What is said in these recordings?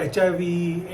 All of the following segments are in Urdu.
HIV,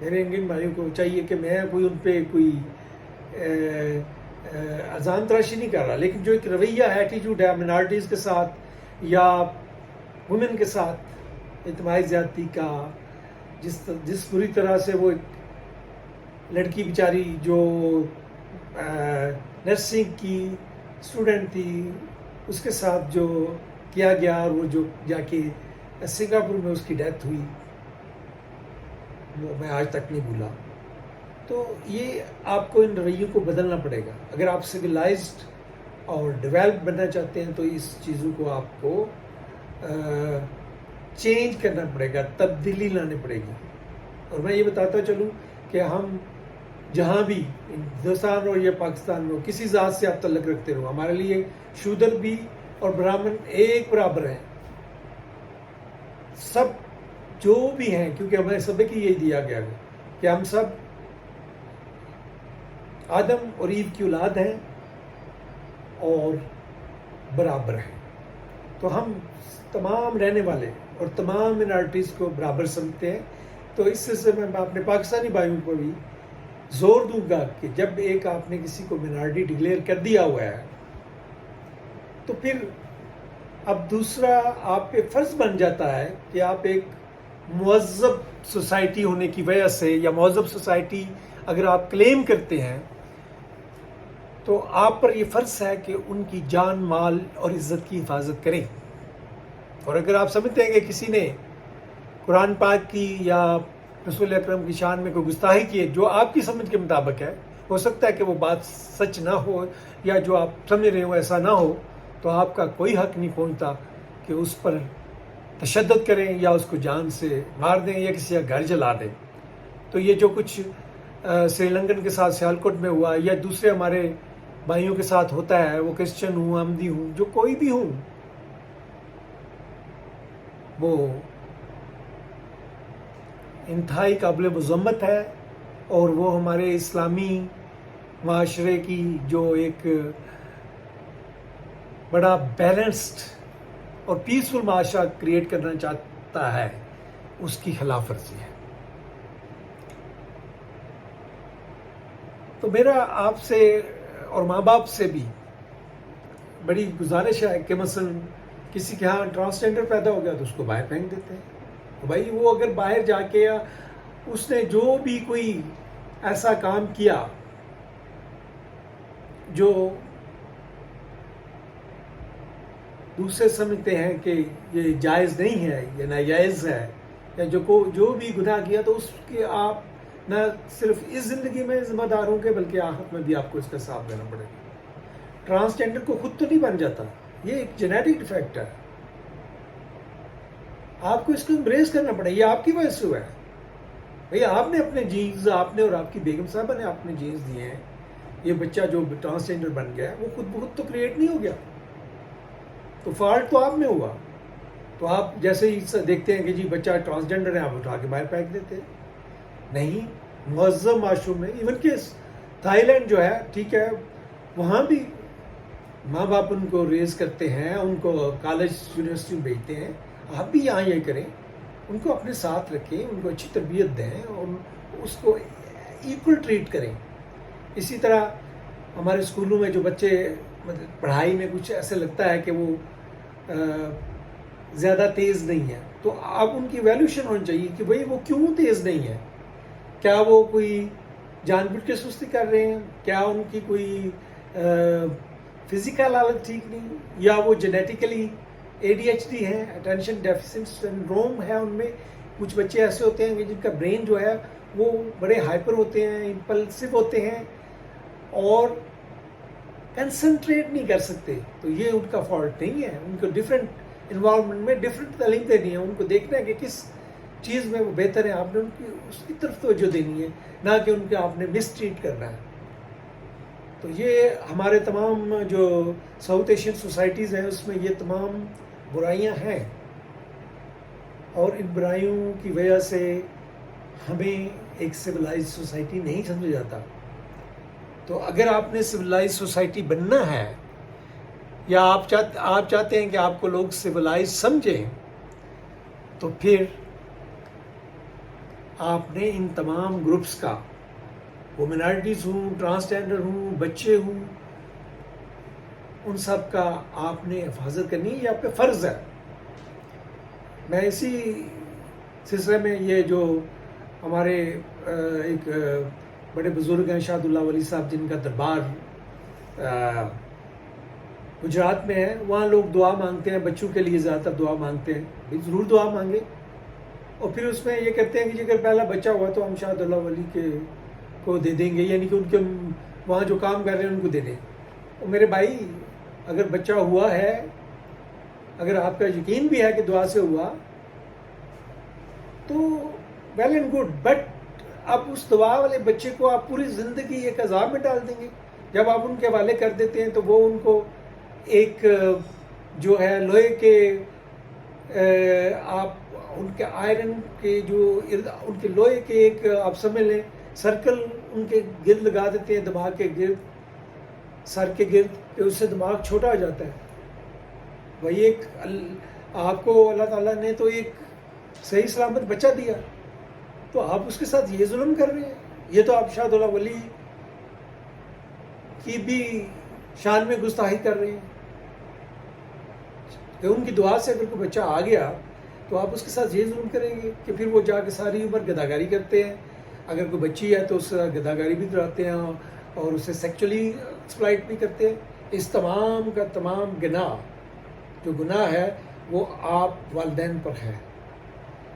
میرے انڈین بھائیوں کو چاہیے کہ میں کوئی ان پہ کوئی اذان تراشی نہیں کر رہا، لیکن جو ایک رویہ ہے، ایٹیٹیوڈ ہے منارٹیز کے ساتھ یا وومن کے ساتھ اجتماعی زیادتی کا، جس بری طرح سے وہ ایک لڑکی بیچاری جو نرسنگ کی اسٹوڈنٹ تھی، اس کے ساتھ جو کیا گیا، اور وہ جو جا کے سنگاپور میں اس کی ڈیتھ ہوئی، وہ میں آج تک نہیں بھولا. تو یہ آپ کو ان رویوں کو بدلنا پڑے گا. اگر آپ سویلائزڈ اور ڈیولپ بننا چاہتے ہیں تو اس چیزوں کو آپ کو چینج کرنا پڑے گا، تبدیلی لانے پڑے گی. اور میں یہ بتاتا چلوں کہ ہم جہاں بھی ہندوستان ہو یا پاکستان میں ہو، کسی ذات سے آپ تعلق رکھتے رہو، ہمارے لیے شودر بھی اور برہمن ایک برابر ہیں، سب جو بھی ہیں، کیونکہ ہمیں سب کی یہی دیا گیا ہے کہ ہم سب آدم اور ایو کی اولاد ہیں اور برابر ہیں. تو ہم تمام رہنے والے اور تمام منارٹیز کو برابر سمجھتے ہیں. تو اس سلسلے میں اپنے پاکستانی بھائیوں کو بھی زور دوں گا کہ جب ایک آپ نے کسی کو منارٹی ڈکلیئر کر دیا ہوا ہے، تو پھر اب دوسرا آپ پہ فرض بن جاتا ہے کہ آپ ایک مہذب سوسائٹی ہونے کی وجہ سے، یا مہذب سوسائٹی اگر آپ کلیم کرتے ہیں، تو آپ پر یہ فرض ہے کہ ان کی جان، مال اور عزت کی حفاظت کریں. اور اگر آپ سمجھتے ہیں کہ کسی نے قرآن پاک کی یا رسول اکرم کی شان میں کوئی گستاخی کی ہے جو آپ کی سمجھ کے مطابق ہے، ہو سکتا ہے کہ وہ بات سچ نہ ہو، یا جو آپ سمجھ رہے ہو ایسا نہ ہو، تو آپ کا کوئی حق نہیں پہنچتا کہ اس پر تشدد کریں یا اس کو جان سے مار دیں یا کسی کا گھر جلا دیں. تو یہ جو کچھ سری لنکن کے ساتھ سیالکوٹ میں ہوا، یا دوسرے ہمارے بھائیوں کے ساتھ ہوتا ہے، وہ کرسچن ہوں، احمدی ہوں، جو کوئی بھی ہوں، وہ انتہائی قابل مذمت ہے. اور وہ ہمارے اسلامی معاشرے کی جو ایک بڑا بیلنسڈ اور پیسفل معاشرہ کریٹ کرنا چاہتا ہے، اس کی خلاف ورزی ہے. تو میرا آپ سے اور ماں باپ سے بھی بڑی گزارش ہے کہ مثلا کسی کے ہاں ٹرانسجینڈر پیدا ہو گیا تو اس کو باہر پھینک دیتے ہیں. تو بھائی وہ اگر باہر جا کے اس نے جو بھی کوئی ایسا کام کیا جو دوسرے سمجھتے ہیں کہ یہ جائز نہیں ہے یا ناجائز ہے، یا جو بھی گناہ کیا، تو اس کے آپ نہ صرف اس زندگی میں ذمہ دار ہوں گے بلکہ آخرت میں بھی آپ کو اس کا حساب دینا پڑے گا. ٹرانسجینڈر کو خود تو نہیں بن جاتا، یہ ایک جینیٹک ڈیفیکٹ ہے. آپ کو اس کو امبریس کرنا پڑے گا. یہ آپ کی وجہ سے ہوا ہے بھئی. آپ نے اپنے جینز، آپ نے اور آپ کی بیگم صاحبہ نے اپنے جینز دیے ہیں. یہ بچہ جو ٹرانسجینڈر بن گیا ہے وہ خود بخود تو کریٹ نہیں ہو گیا، تو فالٹ تو آپ میں ہوا. تو آپ جیسے ہی دیکھتے ہیں کہ جی بچہ ٹرانسجینڈر ہے، آپ اٹھا کے باہر پھینک دیتے ہیں. نہیں، مہذب معاشروں میں، ایون کہ تھائی لینڈ جو ہے، ٹھیک ہے، وہاں بھی ماں باپ ان کو ریز کرتے ہیں، ان کو کالج یونیورسٹی میں بھیجتے ہیں. آپ بھی یہاں یہ کریں، ان کو اپنے ساتھ رکھیں، ان کو اچھی تربیت دیں اور اس کو ایکول ٹریٹ کریں. اسی طرح ہمارے اسکولوں میں جو بچے پڑھائی میں کچھ ایسے لگتا ہے کہ وہ زیادہ تیز نہیں ہے، تو آپ ان کی ایویلیوشن ہونی چاہیے کہ بھئی وہ کیوں تیز نہیں ہے. کیا وہ کوئی جان بوجھ کے سستی کر رہے ہیں؟ کیا ان کی کوئی فزیکل حالت ٹھیک نہیں، یا وہ جینیٹیکلی ADHD ہے، اٹینشن ڈیفیسٹ سنڈروم ہے ان میں. کچھ بچے ایسے ہوتے ہیں کہ جن کا برین جو ہے وہ بڑے ہائپر ہوتے ہیں، امپلسو ہوتے ہیں اور کنسنٹریٹ نہیں کر سکتے. تو یہ ان کا فالٹ نہیں ہے. ان کو ڈفرینٹ انوائرمنٹ میں ڈفرینٹ تعلیم دینی ہے. ان کو دیکھنا ہے کہ کس چیز میں وہ بہتر ہے. آپ نے ان کی اس کی طرف توجہ دینی ہے، نہ کہ ان کے آپ نے مس ٹریٹ کرنا ہے. تو یہ ہمارے تمام جو ساؤتھ ایشین سوسائٹیز ہیں اس میں یہ تمام برائیاں ہیں، اور ان برائیوں کی وجہ سے ہمیں ایک سویلائز سوسائٹی نہیں سمجھا جاتا. تو اگر آپ نے سویلائز سوسائٹی بننا ہے، یا آپ چاہتے ہیں کہ آپ کو لوگ سویلائز سمجھیں، تو پھر آپ نے ان تمام گروپس کا، وہ منارٹیز ہوں، ٹرانسجینڈر ہوں، بچے ہوں، ان سب کا آپ نے حفاظت کرنی ہے، یہ آپ کا فرض ہے۔ میں اسی سلسلے میں یہ جو ہمارے ایک بڑے بزرگ ہیں شاہد اللہ ولی صاحب، جن کا دربار گجرات میں ہے، وہاں لوگ دعا مانگتے ہیں، بچوں کے لیے زیادہ تر دعا مانگتے ہیں، بھی ضرور دعا مانگے، اور پھر اس میں یہ کہتے ہیں کہ اگر پہلا بچہ ہوا تو ہم شاہد اللہ ولی کے کو دے دیں گے، یعنی کہ ان کے وہاں جو کام کر رہے ہیں ان کو دے دیں۔ اور میرے بھائی، اگر بچہ ہوا ہے، اگر آپ کا یقین بھی ہے کہ دعا سے ہوا تو ویل اینڈ گڈ، بٹ اب اس دعا والے بچے کو آپ پوری زندگی ایک عذاب میں ڈال دیں گے۔ جب آپ ان کے حوالے کر دیتے ہیں تو وہ ان کو ایک جو ہے لوہے کے آپ ان کے آئرن کے جو ان کے لوہے کے ایک آپ سمجھ لیں سرکل ان کے گرد لگا دیتے ہیں، دماغ کے گرد، سر کے گرد، کہ اس سے دماغ چھوٹا ہو جاتا ہے۔ وہی ایک آپ کو اللہ تعالیٰ نے تو ایک صحیح سلامت بچہ دیا، تو آپ اس کے ساتھ یہ ظلم کر رہے ہیں۔ یہ تو آپ شاہد اللہ ولی کی بھی شان میں گستاخی کر رہے ہیں کہ ان کی دعا سے اگر کوئی بچہ آ گیا تو آپ اس کے ساتھ یہ ظلم کریں گے کہ پھر وہ جا کے ساری عمر گداگاری کرتے ہیں۔ اگر کوئی بچی ہے تو اس سے گداگاری بھی کراتے ہیں اور اسے سیکچولی ایکسپلائٹ بھی کرتے ہیں۔ اس تمام کا تمام گناہ جو گناہ ہے وہ آپ والدین پر ہے۔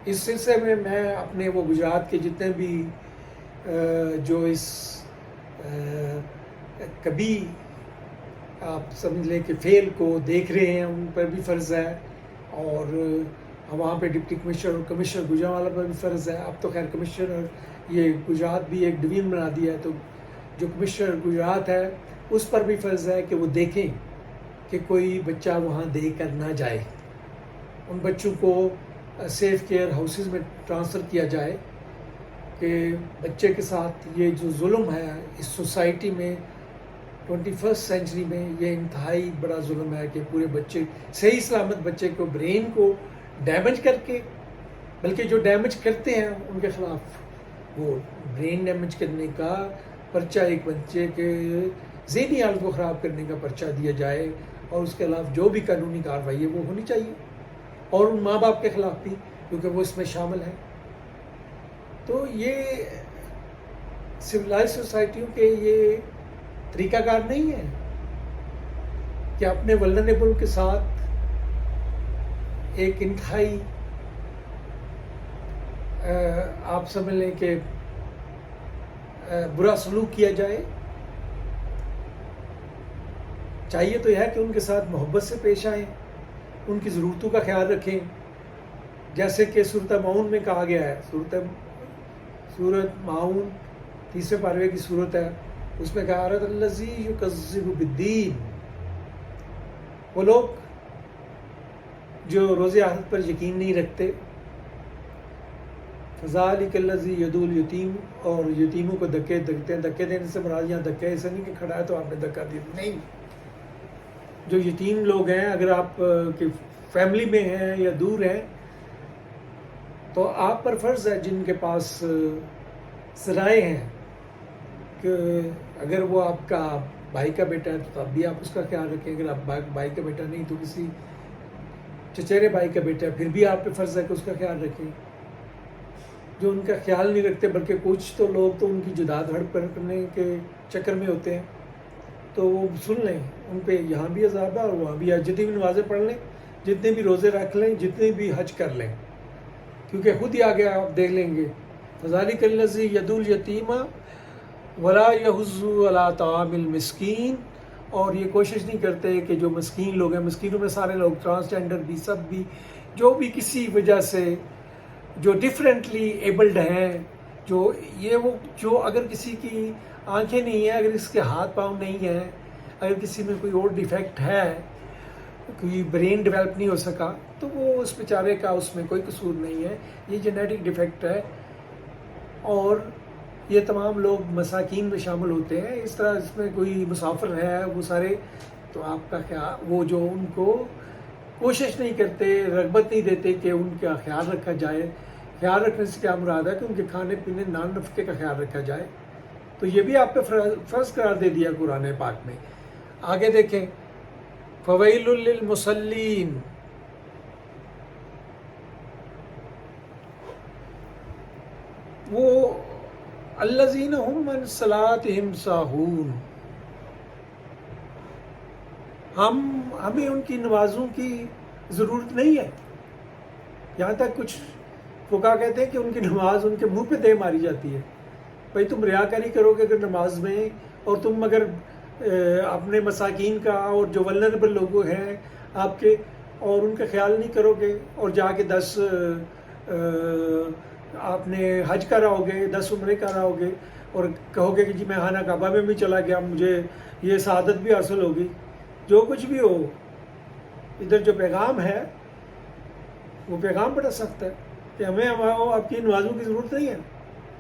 اس سلسلے میں اپنے وہ گجرات کے جتنے بھی جو اس کبھی آپ سمجھ لیں کہ فیل کو دیکھ رہے ہیں، ان پر بھی فرض ہے، اور وہاں پہ ڈپٹی کمشنر اور کمشنر گوجرانوالہ پر بھی فرض ہے۔ اب تو خیر کمشنر یہ گجرات بھی ایک ڈویژن بنا دیا ہے، تو جو کمشنر گجرات ہے اس پر بھی فرض ہے کہ وہ دیکھیں کہ کوئی بچہ وہاں دے کر نہ جائے، ان بچوں کو سیف کیئر ہاؤسز میں ٹرانسفر کیا جائے، کہ بچے کے ساتھ یہ جو ظلم ہے اس سوسائٹی میں 21 سینچری میں، یہ انتہائی بڑا ظلم ہے کہ پورے بچے، صحیح سلامت بچے کو برین کو ڈیمیج کر کے، بلکہ جو ڈیمیج کرتے ہیں ان کے خلاف وہ برین ڈیمیج کرنے کا پرچہ، ایک بچے کے ذہنی حالت کو خراب کرنے کا پرچہ دیا جائے، اور اس کے خلاف جو بھی قانونی کارروائی ہے وہ ہونی چاہیے، اور ان ماں باپ کے خلاف بھی، کیونکہ وہ اس میں شامل ہیں۔ تو یہ سویلائز سوسائٹیوں کے یہ طریقہ کار نہیں ہے کہ اپنے ولنریبل کے ساتھ ایک انتہائی آپ سمجھ لیں کہ برا سلوک کیا جائے۔ چاہیے تو یہ ہے کہ ان کے ساتھ محبت سے پیش آئیں، ان کی ضرورتوں کا خیال رکھیں، جیسے کہ سورۃ معون میں کہا گیا ہے، سورۃ معون 3 پارے کی سورت ہے، اس میں کہا رہا الذی یکذب بالدین، وہ لوگ جو روز آخرت پر یقین نہیں رکھتے، فذالک الذی یدعو الیتیم، اور یتیموں کو دھکے دیتے ہیں۔ دھکے دینے سے مراد یہاں دھکے ایسا نہیں کہ کھڑا ہے تو آپ نے دھکا دیا، نہیں، جو یتیم لوگ ہیں، اگر آپ کی فیملی میں ہیں یا دور ہیں تو آپ پر فرض ہے، جن کے پاس ذرائع ہیں، کہ اگر وہ آپ کا بھائی کا بیٹا ہے تو اب بھی آپ اس کا خیال رکھیں، اگر آپ بھائی کا بیٹا نہیں تو کسی چچیرے بھائی کا بیٹا ہے، پھر بھی آپ پہ فرض ہے کہ اس کا خیال رکھیں۔ جو ان کا خیال نہیں رکھتے، بلکہ کچھ تو لوگ تو ان کی جداد ہڑپ کرنے کے چکر میں ہوتے ہیں، تو وہ سن لیں، ان پہ یہاں بھی عذاب ہے اور وہاں بھی ہے۔ جتنی بھی نمازیں پڑھ لیں، جتنے بھی روزے رکھ لیں، جتنے بھی حج کر لیں، کیونکہ خود ہی آگے آپ دیکھ لیں گے فذالک الذی یدعو الیتیم ولا یحض علی طعام المسکین، اور یہ کوشش نہیں کرتے کہ جو مسکین لوگ ہیں، مسکینوں میں سارے لوگ، ٹرانسجینڈر بھی، سب بھی، جو بھی کسی وجہ سے جو ڈفرینٹلی ایبلڈ ہیں، جو جو اگر کسی کی آنکھیں نہیں ہیں، اگر اس کے ہاتھ پاؤں نہیں ہیں، اگر کسی میں کوئی اور ڈیفیکٹ ہے، کوئی برین ڈیولپ نہیں ہو سکا، تو وہ اس بیچارے کا اس میں کوئی قصور نہیں ہے، یہ جینیٹک ڈیفیکٹ ہے، اور یہ تمام لوگ مساکین میں شامل ہوتے ہیں۔ اس طرح اس میں کوئی مسافر ہے، وہ سارے، تو آپ کا خیال، وہ جو ان کو کوشش نہیں کرتے، رغبت نہیں دیتے کہ ان کا خیال رکھا جائے، خیال رکھنے سے کیا مراد ہے کہ ان کے کھانے پینے نان نفقے کا خیال رکھا جائے، تو یہ بھی آپ پہ فرض قرار دے دیا قرآن پاک میں۔ آگے دیکھیں، فویل للمصلین، وہ الذین هم عن صلاتهم ساہون، ہمیں ان کی نمازوں کی ضرورت نہیں ہے۔ یہاں تک کچھ فقہا کہتے ہیں کہ ان کی نماز ان کے منہ پہ دے ماری جاتی ہے۔ بھائی تم ریاکاری کرو گے اگر نماز میں، اور تم اگر اپنے مساکین کا اور جو ولنریبل لوگ ہیں آپ کے، اور ان کا خیال نہیں کرو گے، اور جا کے 10 آپ نے حج کرا ہوگے، 10 عمرے کرا ہوگے، اور کہو گے کہ جی میں خانہ کعبہ میں بھی چلا گیا، مجھے یہ سعادت بھی حاصل ہوگی، جو کچھ بھی ہو، ادھر جو پیغام ہے وہ پیغام بڑا سخت ہے کہ ہمیں آپ کی نمازوں کی ضرورت نہیں ہے،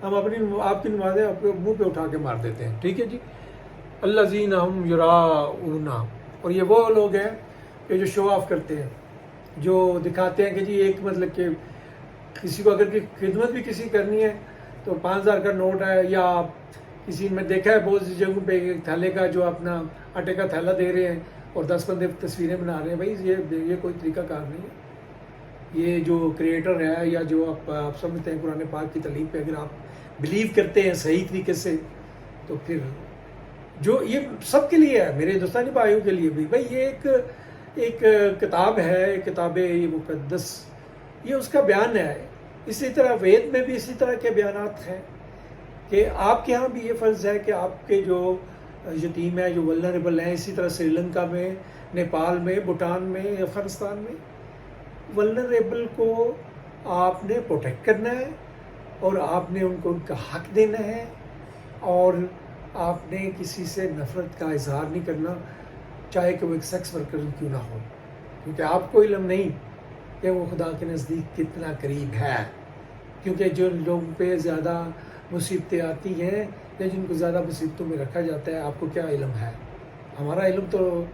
ہم آپ کی نمازیں آپ کے منہ پہ اٹھا کے مار دیتے ہیں۔ ٹھیک ہے جی، الذین ہم یراؤون، اور یہ وہ لوگ ہیں کہ جو شو آف کرتے ہیں، جو دکھاتے ہیں کہ جی ایک مطلب کہ کسی کو اگر خدمت بھی کسی کرنی ہے تو 5000 کا نوٹ ہے، یا کسی میں دیکھا ہے بہت سی جگہوں پہ ایک تھیلے کا جو اپنا آٹے کا تھیلا دے رہے ہیں اور 10 بندے تصویریں بنا رہے ہیں۔ بھائی یہ کوئی طریقہ کار نہیں ہے۔ یہ جو کریٹر ہے، یا جو آپ سمجھتے ہیں قرآن پاک کی تعلیم پہ اگر آپ بلیو کرتے ہیں صحیح طریقے سے، تو پھر جو یہ سب کے لیے ہے، میرے ہندوستانی بھائیوں کے لیے بھی، بھائی یہ ایک کتاب ہے، کتاب مقدس، یہ اس کا بیان ہے۔ اسی طرح وید میں بھی اسی طرح کے بیانات ہیں کہ آپ کے ہاں بھی یہ فرض ہے کہ آپ کے جو یتیم ہیں، جو ولنریبل ہیں، اسی طرح سری لنکا میں، نیپال میں، بھوٹان میں، افغانستان میں، ولنریبل کو آپ نے پروٹیکٹ کرنا ہے، اور آپ نے ان کو ان کا حق دینا ہے، اور آپ نے کسی سے نفرت کا اظہار نہیں کرنا، چاہے کہ وہ ایک سیکس ورکر کیوں نہ ہو، کیونکہ آپ کو علم نہیں کہ وہ خدا کے نزدیک کتنا قریب ہے۔ کیونکہ جو لوگوں پہ زیادہ مصیبتیں آتی ہیں، یا جن کو زیادہ مصیبتوں میں رکھا جاتا ہے، آپ کو کیا علم ہے؟ ہمارا علم تو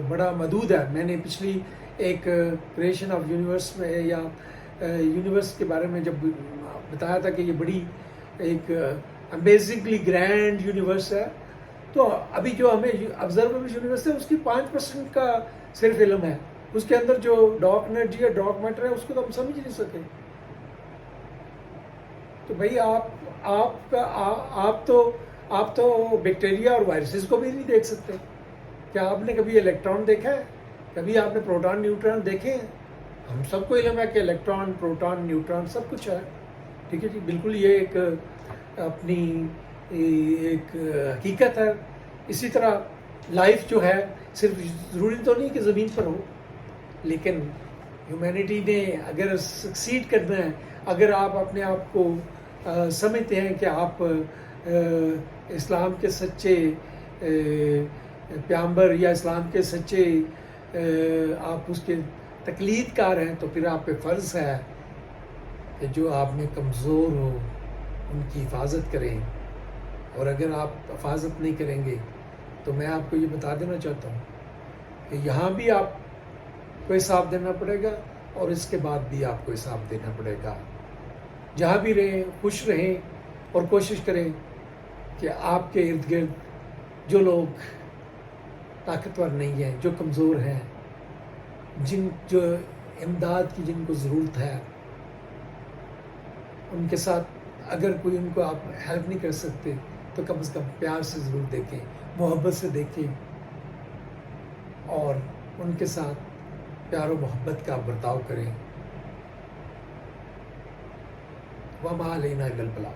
بڑا محدود ہے۔ میں نے پچھلی ایک کریشن آف یونیورس میں، یا یونیورس کے بارے میں جب بتایا تھا کہ یہ بڑی ایک امیزنگلی گرینڈ یونیورس ہے، تو ابھی جو ہمیں آبزرور یونیورس ہے اس کی 5% کا صرف علم ہے۔ اس کے اندر جو ڈارک انرجی ہے، ڈارک میٹر ہے، اس کو تو ہم سمجھ نہیں سکے۔ تو بھائی آپ تو بیکٹیریا اور وائرسز کو بھی نہیں دیکھ سکتے۔ کیا آپ نے کبھی الیکٹران دیکھا ہے؟ کبھی آپ نے پروٹون نیوٹران دیکھے ہیں؟ ہم سب کو علم ہے کہ الیکٹران، پروٹون، نیوٹران سب کچھ ہے۔ ٹھیک ہے جی، بالکل یہ ایک اپنی ایک حقیقت ہے۔ اسی طرح لائف جو ہے، صرف ضروری تو نہیں کہ زمین پر ہو، لیکن ہیومینٹی نے اگر سکسیڈ کرنا ہے، اگر آپ اپنے آپ کو سمجھتے ہیں کہ آپ اسلام کے سچے پیغمبر، یا اسلام کے سچے آپ اس کے تقلید کار ہیں، تو پھر آپ پہ فرض ہے کہ جو آپ میں کمزور ہو ان کی حفاظت کریں۔ اور اگر آپ حفاظت نہیں کریں گے تو میں آپ کو یہ بتا دینا چاہتا ہوں کہ یہاں بھی آپ کو حساب دینا پڑے گا، اور اس کے بعد بھی آپ کو حساب دینا پڑے گا۔ جہاں بھی رہیں خوش رہیں، اور کوشش کریں کہ آپ کے ارد گرد جو لوگ طاقتور نہیں ہیں، جو کمزور ہیں، جو امداد کی جن کو ضرورت ہے، ان کے ساتھ اگر کوئی ان کو آپ ہیلپ نہیں کر سکتے تو کم از کم پیار سے ضرور دیکھیں، محبت سے دیکھیں، اور ان کے ساتھ پیار و محبت کا برتاؤ کریں۔ وَمَا عَلَيْنَا إِلَّا الْبَلَاغُ۔